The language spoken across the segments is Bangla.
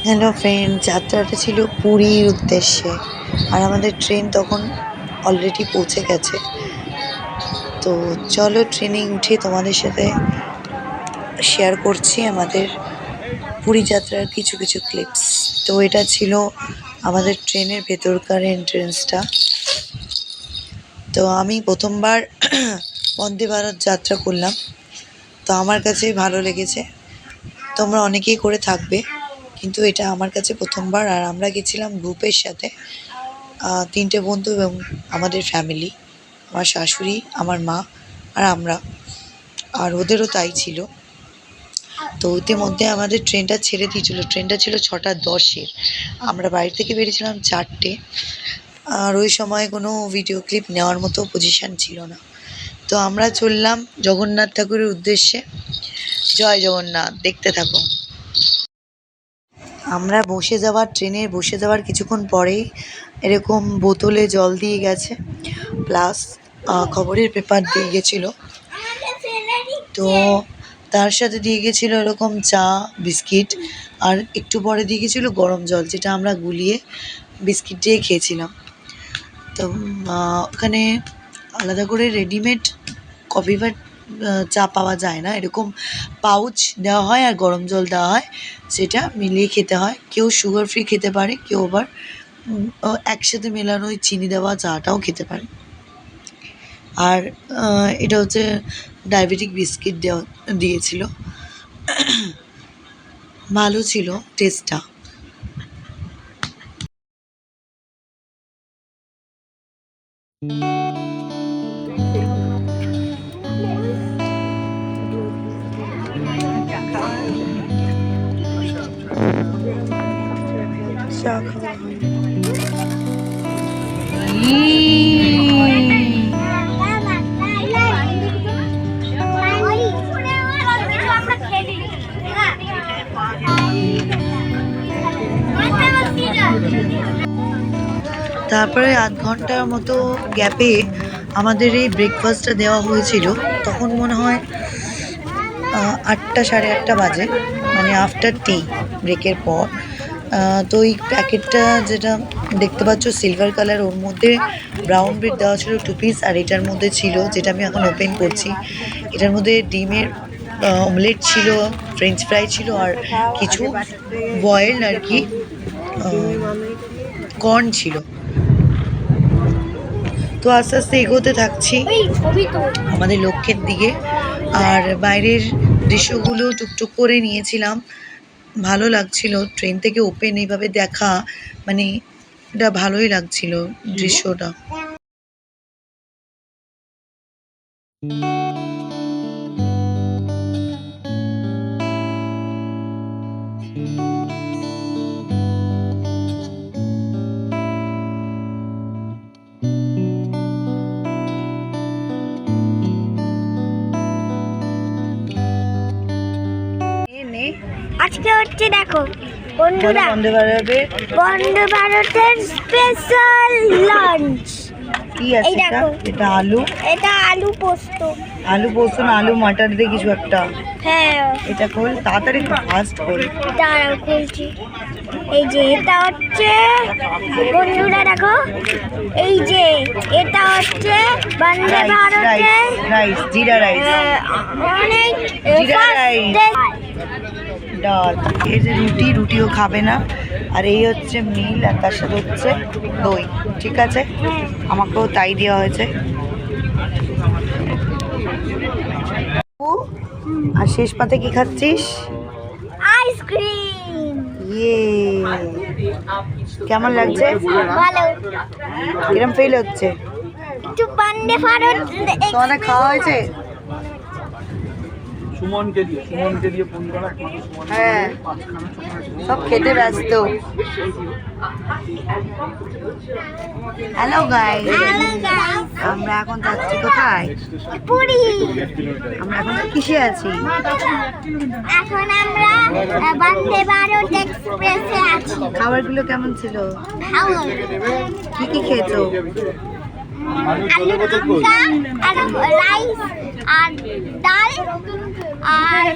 হ্যালো ফ্রেন্ড, যাত্রাটা ছিল পুরীর উদ্দেশ্যে আর আমাদের ট্রেন তখন অলরেডি পৌঁছে গেছে। তো চলো ট্রেনে উঠে তোমাদের সাথে শেয়ার করছি আমাদের পুরী যাত্রার কিছু কিছু ক্লিপস। তো এটা ছিল আমাদের ট্রেনের ভেতরকার এন্ট্রেন্সটা। তো আমি প্রথমবার বন্দে ভারত যাত্রা করলাম, তো আমার কাছে ভালো লেগেছে। তোমরা অনেকেই করে থাকবে, কিন্তু এটা আমার কাছে প্রথমবার। আর আমরা গেছিলাম গ্রুপের সাথে, 3টে বন্ধু এবং আমাদের ফ্যামিলি, আমার শাশুড়ি, আমার মা আর আমরা, আর ওদেরও তাই ছিল। তো ইতিমধ্যে আমাদের ট্রেনটা ছেড়ে দিয়েছিল। ট্রেনটা ছিল 6:10-এর, আমরা বাড়ি থেকে বেরিয়েছিলাম 4টে। আর ওই সময় কোনো ভিডিও ক্লিপ নেওয়ার মতো পজিশান ছিল না। তো আমরা চললাম জগন্নাথ ঠাকুরের উদ্দেশ্যে। জয় জগন্নাথ, দেখতে থাকো। আমরা ট্রেনের বসে যাওয়ার কিছুক্ষণ পরেই এরকম বোতলে জল দিয়ে গেছে, প্লাস খবরের পেপার দিয়ে গেছিলো। তো তার সাথে দিয়ে গেছিলো এরকম চা, বিস্কিট, আর একটু পরে দিয়ে গেছিলো গরম জল, যেটা আমরা গুলিয়ে বিস্কিট দিয়ে খেয়েছিলাম। তো ওখানে আলাদা করে রেডিমেড কফি বা চা পাওয়া যায় না, এরকম পাউচ দেওয়া হয় আর গরম জল দেওয়া হয়, সেটা মিলিয়ে খেতে হয়। কেউ সুগার ফ্রি খেতে পারে, কেউ আবার একসাথে মেলানো ওই চিনি দেওয়া চাটাও খেতে পারে। আর এটা হচ্ছে ডায়াবেটিক বিস্কিট দিয়েছিল, ভালো ছিল টেস্টটা। তারপরে আধ ঘন্টার মতো গ্যাপে আমাদের এই ব্রেকফাস্টটা দেওয়া হয়েছিল। তখন মনে হয় 8টা, সাড়ে 8টা বাজে, মানে আফটার টি ব্রেকের পর। তো এই প্যাকেটটা যেটা দেখতে পাচ্ছ সিলভার কালার, ওর মধ্যে ব্রাউন ব্রেড দেওয়া ছিল 2 পিস, আর এটার মধ্যে ছিল, যেটা আমি এখন ওপেন করছি, এটার মধ্যে ডিমের অমলেট ছিল, ফ্রেঞ্চ ফ্রাই ছিল, আর কিছু বয়েলড আর কি কর্ন ছিল। তো আস্তে আস্তে এগোতে থাকছি আমাদের লক্ষ্যের দিকে। আর বাইরের দৃশ্যগুলো টুকটুক করে নিয়েছিলাম, ভালো লাগছিল। ট্রেন থেকে ওপেন এইভাবে দেখা, মানে এটা ভালোই লাগছিল দৃশ্যটা। আজকে হচ্ছে দেখো বন্ধুরা, বন্দে ভারতের স্পেশাল লাঞ্চ। কি আছে এটা? এটা আলু পোস্ত। আলু পোস্ত না আলু মাটার দিয়ে কিছু একটা। হ্যাঁ, এটা খোল তাড়াতাড়ি, ফাস্ট খোল। দাঁড়াও খুলছি। এই যে এটা হচ্ছে বন্ধুরা দেখো, এই যে এটা হচ্ছে বন্দে ভারতের রাইস, জিরা রাইস, অনেক জিরা রাইস, ডাল। এই যে রুটিও খাবে না। আর এই হচ্ছে মিল, আর তার সাথে হচ্ছে দই। ঠিক আছে, আমাকেও তাই দেওয়া হয়েছে। আর শেষ পাতে কি খাচ্ছিস? আইসক্রিম। ইয়ে, কেমন লাগছে? ভালো। কিরম ফিল হচ্ছে? একটু বন্দে ভারত তোমাদের খাওয়া হয়েছে? সুমনকে দিয়ে ফোন করা। হ্যাঁ, সব খেতে ব্যস্ত। হ্যালো গাইস, আমরা এখন যাচ্ছি কোথায়? পুরী। আমরা এখন কিসে আছি? এখন আমরা বন্দে ভারত এক্সপ্রেসে আছি। খাবারগুলো কেমন ছিল? ভালো। কি কি খেয়েছো? আলু ভর্তা আর রাইস আর ডাল আর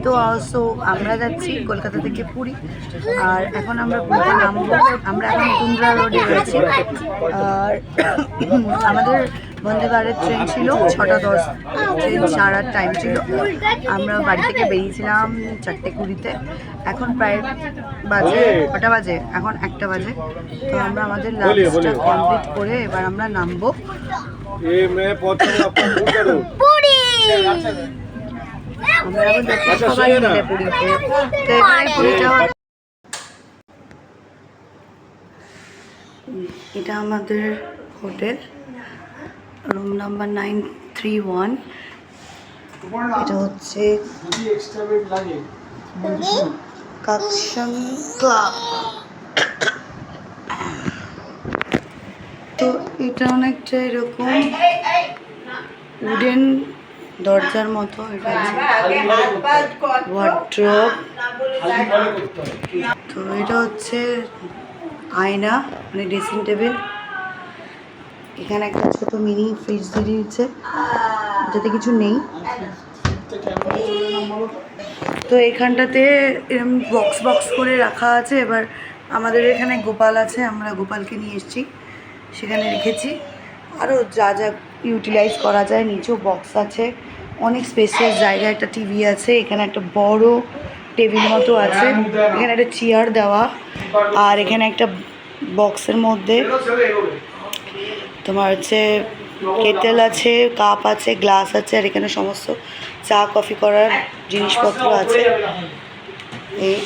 তো আমরা যাচ্ছি কলকাতা থেকে পুরী, আর এখন আমরা পুরীতে নামবো। আমরা এখন কুন্দ্রা রোডে রয়েছি, আর আমাদের বন্দে ভারত ট্রেন ছিল 6:10, ট্রেন ছাড়ার টাইম ছিল। আমরা বাড়ি থেকে বেরিয়েছিলাম 4:20-তে, এখন প্রায় বাজে কটা বাজে, এখন 1টা বাজে। তো আমরা আমাদের লাঞ্চটা কমপ্লিট করে এবার আমরা নামবো পুরি। আমরা এখন যাচ্ছি সবাই মিলে পুরীতে। তো এখানে পুরীটা, এটা আমাদের হোটেল, রুম নাম্বার 931। এটা হচ্ছে কাকশন ক্লাব। তো এটা অনেকটা এরকম উডেন দরজার মতো। এটা ওয়ার্ড্রপ। তো এটা হচ্ছে আয়না, মানে ড্রেসিং টেবিল। এখানে একটা ছোট মিনি ফ্রিজ দিয়ে দিয়েছে, যাতে কিছু নেই। তো এখানটাতে এরকম বক্স করে রাখা আছে। এবার আমাদের এখানে গোপাল আছে, আমরা গোপালকে নিয়ে এসেছি, সেখানে রেখেছি। আরও যা যা ইউটিলাইজ করা যায়, নিচেও বক্স আছে, অনেক স্পেসিয়াস জায়গা। একটা টিভি আছে, এখানে একটা বড় টেবিল মতো আছে, এখানে একটা চেয়ার দেওয়া, আর এখানে একটা বক্সের মধ্যে তোমার হচ্ছে কেটেল আছে, কাপ আছে, গ্লাস আছে, আর এখানে সমস্ত চা কফি করার জিনিসপত্র আছে। এই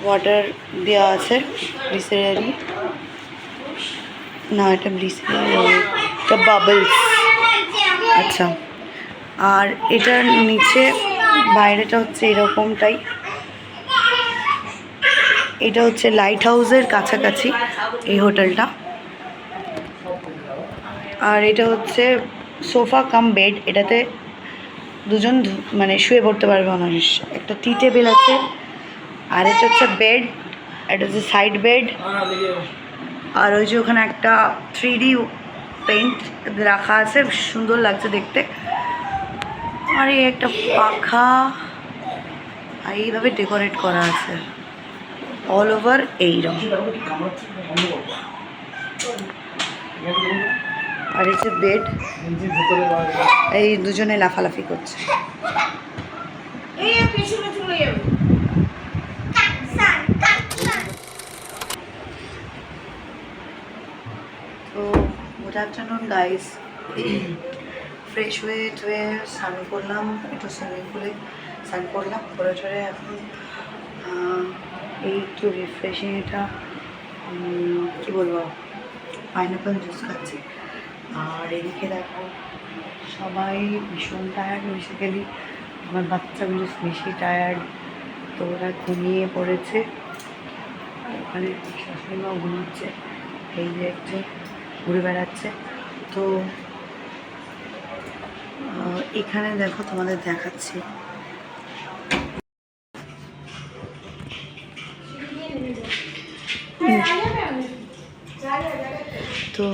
ওয়াটার দেওয়া আছে, ব্লিসারি না, এটা ব্লিসারি, এটা বাবলস। আচ্ছা, আর এটার নিচে বাইরেটা হচ্ছে এরকমটাই। এটা হচ্ছে লাইট হাউসের কাছাকাছি এই হোটেলটা। আর এটা হচ্ছে সোফা কাম বেড, এটাতে দুজন মানে শুয়ে পড়তে পারবে মানুষ। একটা টি টেবিল আছে, আর এটা হচ্ছে বেড, এটা হচ্ছে সাইড বেড। আর ওই যে ওখানে একটা 3D পেইন্ট রাখা আছে, সুন্দর লাগছে দেখতে। আর এই একটা পাখা, আর এইভাবে ডেকোরেট করা আছে অল ওভার এইরকম। আর এই যে বেড, এই দুজনে লাফালাফি করছে। তো গুড আফটারনুন গাইস। ফ্রেশ হয়ে স্নান করলাম, একটু সুইমিং পুলে স্নান করলাম, করে এখন এই একটু রিফ্রেশিং, এটা কী বলবো, পাইনাপেল জুস খাচ্ছি। আর এদিকে দেখো সবাই ভীষণ টায়ার্ড, বেসিক্যালি আমার বাচ্চাগুলো বেশি টায়ার্ড। তো ওরা ঘুমিয়ে পড়েছে, ওখানে শাশুড়িমাও ঘুমাচ্ছে, এই যে একটু ঘুরে বেড়াচ্ছে। তো এখানে দেখো তোমাদের দেখাচ্ছি, তো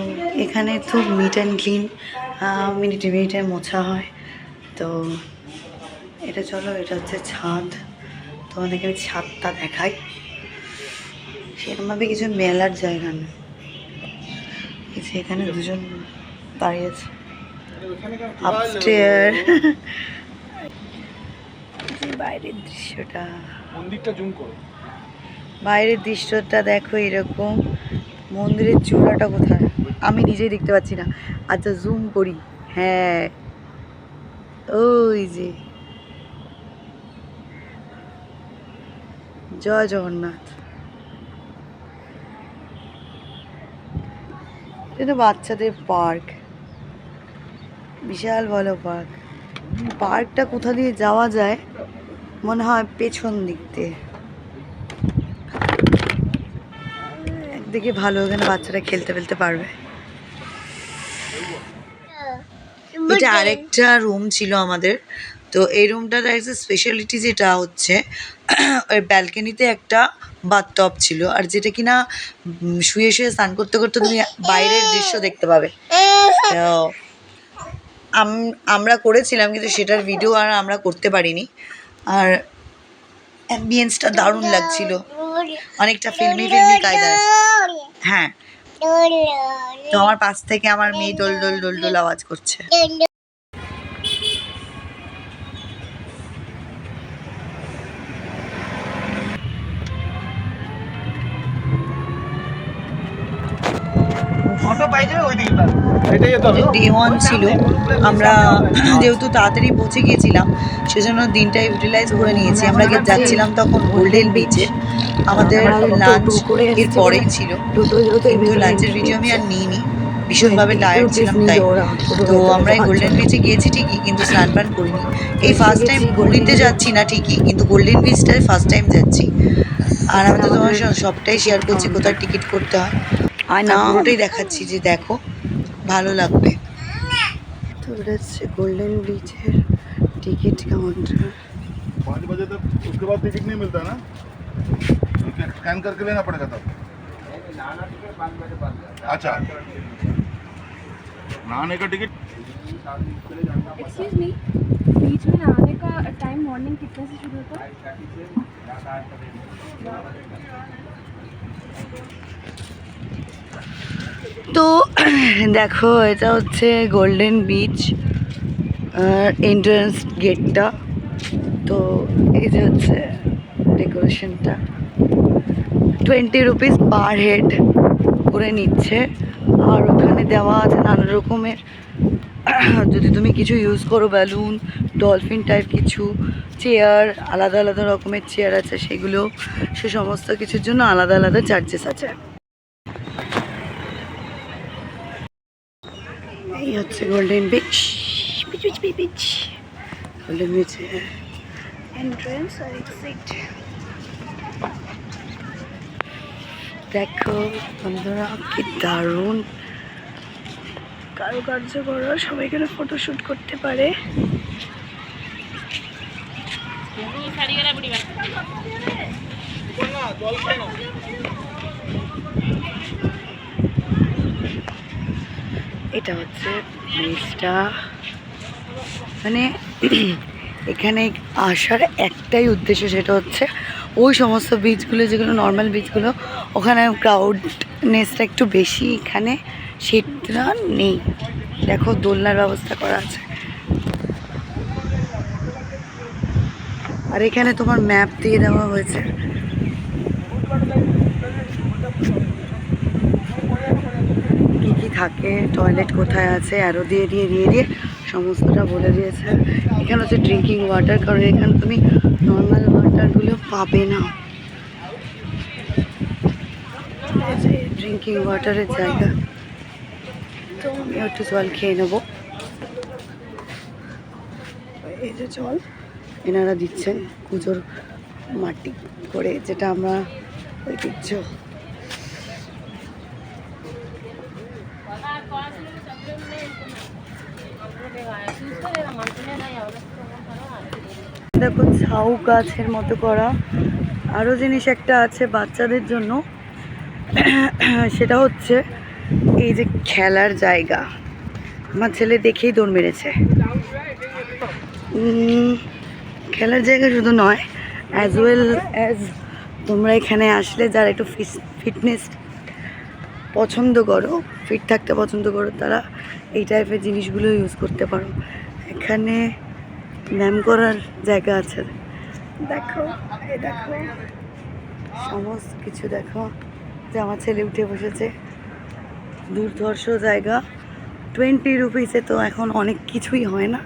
এখানে তো মিট অ্যান্ড ক্লিন, মিনিটে মিনিটে মোছা হয়। তো এটা চলো, এটা হচ্ছে ছাদ, তোমাদেরকে আমি ছাদটা দেখাই। সেরকমভাবে কিছু মেলার জায়গা না, এখানে দুজন দাঁড়িয়ে আছে আপস্টেয়ার। বাইরের দৃশ্যটা, মন্দিরটা জুম করো, বাইরের দৃশ্যটা দেখো এরকম। মন্দিরের চূড়াটা কোথায় আমি নিজেই দেখতে পাচ্ছি না। আচ্ছা জুম করি, হ্যাঁ ওই যে, জয় জগন্নাথ। এটা বাচ্চাদের পার্ক, বিশাল বড় পার্ক। পার্কটা কোথা দিয়ে যাওয়া যায় মনে হয় পেছন দিক দিয়ে, একদিকে ভালো, ওখানে বাচ্চারা খেলতে পারবে। এটা আরেকটা রুম ছিল আমাদের। তো এই রুমটার একটা স্পেশালিটি যেটা হচ্ছে, ওই ব্যালকনিতে একটা বাথটব ছিল, আর যেটা কিনা শুয়ে শুয়ে স্নান করতে করতে তুমি বাইরের দৃশ্য দেখতে পাবে। তো আমরা করেছিলাম, কিন্তু সেটার ভিডিও আর আমরা করতে পারিনি। আর অ্যাম্বিয়েন্সটা দারুণ লাগছিল, অনেকটা ফিল্মি কায়দায়। হ্যাঁ, তো আমার পাশ থেকে আমার মেয়ে ডোল ডোল ডোল ডোল আওয়াজ করছে। ডে 1 ছিল, আমরা যেহেতু তাড়াতাড়ি পৌঁছে গিয়েছিলাম সেজন্য দিনটা ইউটিলাইজ করে নিয়েছি। আমরা যাচ্ছিলাম তখন গোল্ডেন বিচে, আমাদের লাঞ্চ এর পরেই ছিল, কিন্তু লাঞ্চের ভিডিও আমি আর নিইনি, ভীষণভাবে টায়ার্ড ছিলাম তাই। তো আমরা এই গোল্ডেন বিচে গিয়েছি ঠিকই, কিন্তু স্নান পান করিনি। এই ফার্স্ট টাইম পুরীতে যাচ্ছি না ঠিকই, কিন্তু গোল্ডেন বিচটায় ফার্স্ট টাইম যাচ্ছি। আর আমি তো তোমার সঙ্গে সবটাই শেয়ার করছি, কোথায় টিকিট করতে হয় আর না, পুরোটাই দেখাচ্ছি যে দেখো, ভালো লাগবে। তো এটা হচ্ছে গোল্ডেন বিচের টিকিট কাউন্টার। 5 बजे तक उसके बाद टिकट नहीं मिलता ना, स्कैन करके लेना पड़ेगा तब। अच्छा, नहाने का टिकट। एक्सक्यूज मी, बीच में नहाने का टाइम मॉर्निंग कितने से शुरू होता है? তো দেখো, এটা হচ্ছে গোল্ডেন বিচ এন্ট্রান্স গেটটা। তো এই যে হচ্ছে ডেকোরেশনটা, 20 রুপিস পার হেড করে নিচ্ছে। আর ওখানে দেওয়া আছে নানা রকমের, যদি তুমি কিছু ইউজ করো, ব্যালুন, ডলফিন টাইপ কিছু চেয়ার, আলাদা আলাদা রকমের চেয়ার আছে, সেগুলো সে সমস্ত কিছুর জন্য আলাদা আলাদা চার্জেস আছে। এই হচ্ছে golden beach, beach beach beach beach golden বিচে এন্ট্রান্স আর এক্সিট। দেখো বন্ধুরা, কি দারুণ কারুকার্য করা, সবাই এখানে ফটোশ্যুট করতে পারে। এটা হচ্ছে বিচটা, মানে এখানে আসার একটাই উদ্দেশ্য, সেটা হচ্ছে ওই সমস্ত বিচগুলো যেগুলো নর্মাল বিচগুলো, ওখানে ক্রাউডনেসটা একটু বেশি, এখানে সেটা নেই। দেখো দোলনার ব্যবস্থা করা আছে, আর এখানে তোমার ম্যাপ দিয়ে দেওয়া হয়েছে। কী কী থাকে, টয়লেট কোথায় আছে, অ্যারো দিয়ে দিয়ে দিয়ে দিয়ে সমস্তটা বলে দিয়েছে। এখানে হচ্ছে ড্রিঙ্কিং ওয়াটার, কারণ এখানে তুমি নর্মাল ওয়াটারগুলো পাবে না। ড্রিঙ্কিং ওয়াটারের জায়গা। তো আমি একটু জল খেয়ে নেবো। এই যে জল এনারা দিচ্ছেন পুজোর মাটি করে, যেটা আমরা ঐতিহ্য। দেখো ঝাউ গাছের মতো করা, আরও জিনিস একটা আছে বাচ্চাদের জন্য, সেটা হচ্ছে এই যে খেলার জায়গা। আমার ছেলে দেখেই দৌড় মেরেছে। খেলার জায়গা শুধু নয়, অ্যাজ ওয়েল অ্যাজ তোমরা এখানে আসলে যারা একটু ফিটনেস পছন্দ করো, ফিট থাকতে পছন্দ করো, তারা এই টাইপের জিনিসগুলো ইউজ করতে পারো। এখানে ব্যায়াম করার জায়গা আছে, দেখো এই দেখো সমস্ত কিছু। দেখো যে আমার ছেলে উঠে বসেছে, দুর্ধর্ষ জায়গা। 20 রুপিসে তো এখন অনেক কিছুই হয় না,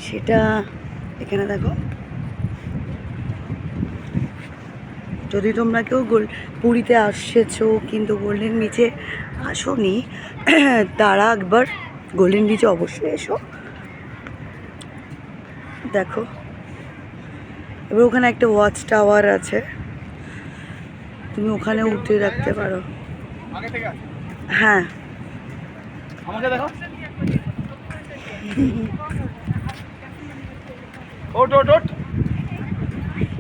সেটা এখানে দেখো। যদি তোমরা কেউ পুরীতে আসছো কিন্তু গোল্ডেন বিচে আসোনি, তারা একবার গোল্ডেন বিচে অবশ্যই এসো। দেখো এবার ওখানে একটা ওয়াচ টাওয়ার আছে, তুমি ওখানে উঠে রাখতে পারো। হ্যাঁ, আমাকে দেখো। ওট ওট ওট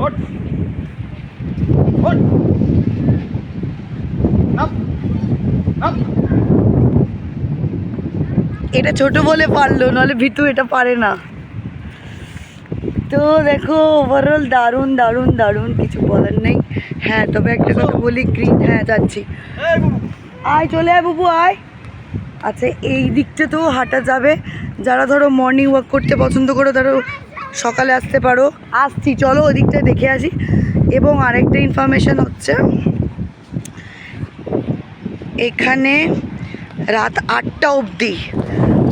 ওট। ওঠ। নাম নাম। এটা ছোট বলে পারলো, নাহলে ভিতু এটা পারে না। তো দেখো ওভারঅল দারুণ দারুণ দারুণ, কিছু বলার নেই। হ্যাঁ তবে একটা কথা বলি, গ্রিন, হ্যাঁ যাচ্ছি, এই বুবু। আয় চলে আয় বুবু আয়। আচ্ছা এই দিকটা তো হাঁটা যাবে, যারা ধরো মর্নিং ওয়াক করতে পছন্দ করো তারা সকালে আসতে পারো। আসছি, চলো ওই দিকটা দেখে আসি। এবং আরেকটা ইনফরমেশন হচ্ছে, এখানে রাত 8টা অবধি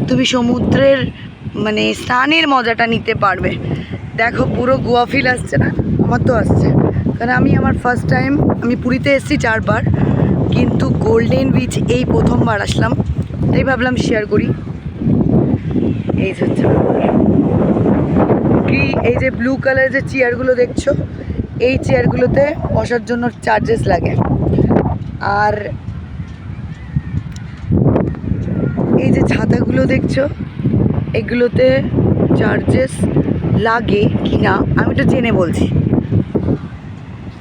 তুমি সমুদ্রের মানে স্নানের মজাটা নিতে পারবে। দেখো পুরো গোয়া ফিল আসছে না? আমার তো আসছে, কারণ আমি আমার ফার্স্ট টাইম, আমি পুরীতে এসেছি 4 বার, কিন্তু গোল্ডেন বিচ এই প্রথমবার আসলাম, তাই ভাবলাম শেয়ার করি। এই হচ্ছে কি, এই যে ব্লু কালারের যে চেয়ারগুলো দেখছো, এই চেয়ারগুলোতে বসার জন্য চার্জেস লাগে। আর এই যে ছাতাগুলো দেখছো, এগুলোতে চার্জেস লাগে কি না আমি তো জেনে বলছি,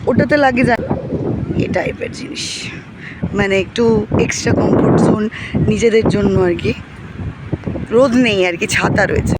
ওটাতে লাগে যায় এই টাইপের জিনিস, মানে একটু এক্সট্রা কমফোর্ট জোন নিজেদের জন্য আর কি। রোদ নেই আর কি, ছাতা রয়েছে।